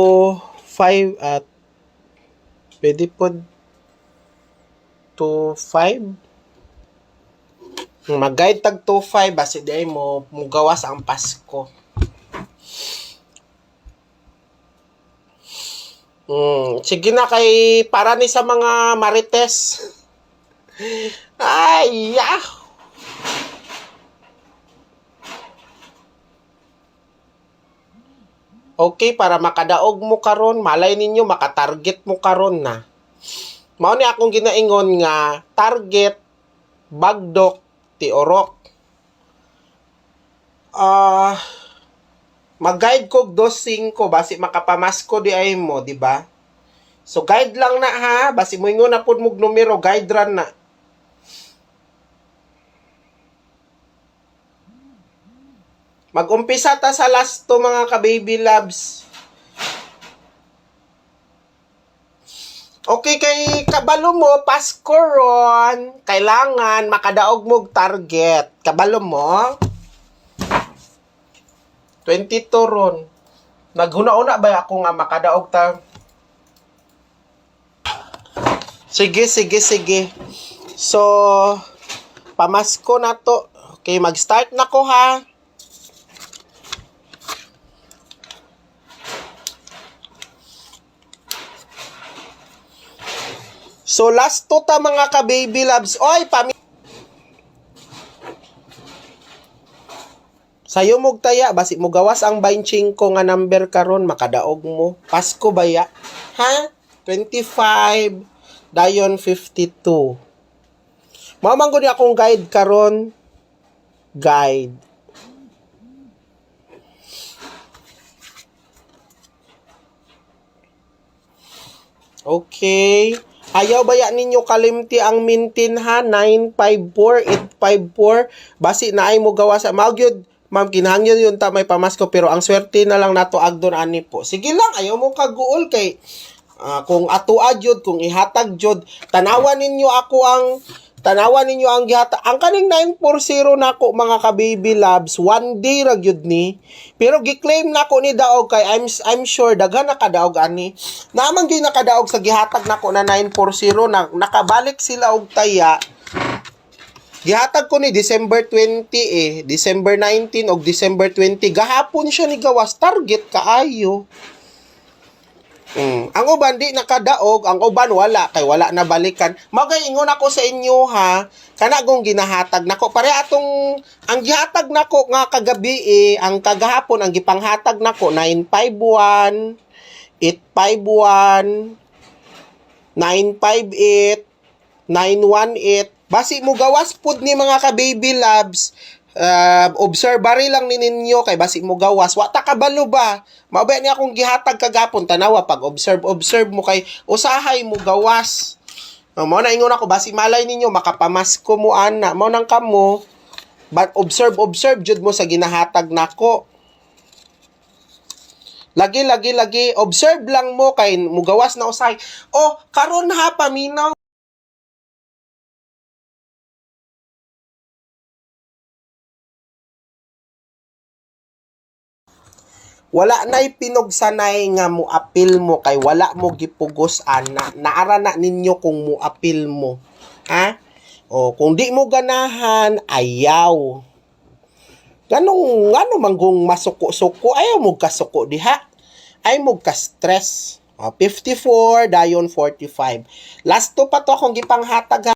5 at pwede po to 5. Mag-guide tag to 5 basi di ay mo mugawas ang Pasko. Sige na kay para ni sa mga marites. Ay, yeah. Okay, para makadaog mo karon, malay ninyo makatarget mo karon na. Mao ni akong ginaingon nga target bagdok ti orok. Mag-guide ko 2.5 basi makapamasko di ay mo, di ba? So guide lang na ha, basi mo ingon na pud mog numero, guide ran na. Mag-umpisa ta sa last to mga ka-baby loves. Okay, kay kabalo mo, Pasko ron, kailangan makadaog mog target. Kabalo mo? 22 ron. Naghuna-una ba ako nga makadaog ta? Sige. So, pamasko na to. Okay, mag-start na ko ha. So, last to ta mga ka-baby loves. Oy, sayo mog taya, basi mo gawas ang 25 nga number karon makadaog mo. Pasko baya? Ha? 25, dayon 52. Mamang gud akong guide karon. Guide. Okay. Ayaw baya ninyo kalimti ang mintin ha, 954, 854, basi na ay mo gawa sa magyud, ma'am, kinahangyon yun ta may pamasko, pero ang swerte na lang nato agdon ani po. Sige lang, ayaw mo kaguol kay, kung atuad jud, kung ihatag jud, tanawan ninyo ang gihatag, ang kaning 940 nako mga ka-baby loves, one day ra gyud ni, pero gi-claim nako ni daog kay I'm sure daghan nakadaog ani, naman gyud nakadaog sa gihatag nako na 940 na nakabalik sila og taya. Gihatag ko ni December 20 December 19 og December 20, gahapon siya ni gawas, target kaayo. Ang uban di nakadaog, ang uban wala kay wala na balikan. Magay ingon ako sa inyo ha, kana gong ginahatag nako pare atong ang gihatag nako nga kagabi ang kagahapon ang gipanghatag nako 951, 851, 958, 918. Basi mo gawas pud ni mga ka-baby loves. Observary lang ni ninyo kay basi mo gawas wa ta kabalo ba mabay ni akong gihatag kagapon tanawa pag observe mo kay usahay mo gawas. Mao na ingon ako basi malay ninyo makapamasko mo ana mao nang kamo but observe jud mo sa ginahatag nako. Lagi observe lang mo kay mo gawas na usahay. Karon ha paminaw wala na'y pinugsanay nga mo apil mo kay wala mo gipugos ana. Naara na ninyo kung mo apil mo. Ha? Kung di mo ganahan, ayaw. Ganong manggong masuko-suko, ayaw mo kasuko diha. Ay mo ka-stress. 54, dayon 45. Last to pa to akong gipanghatag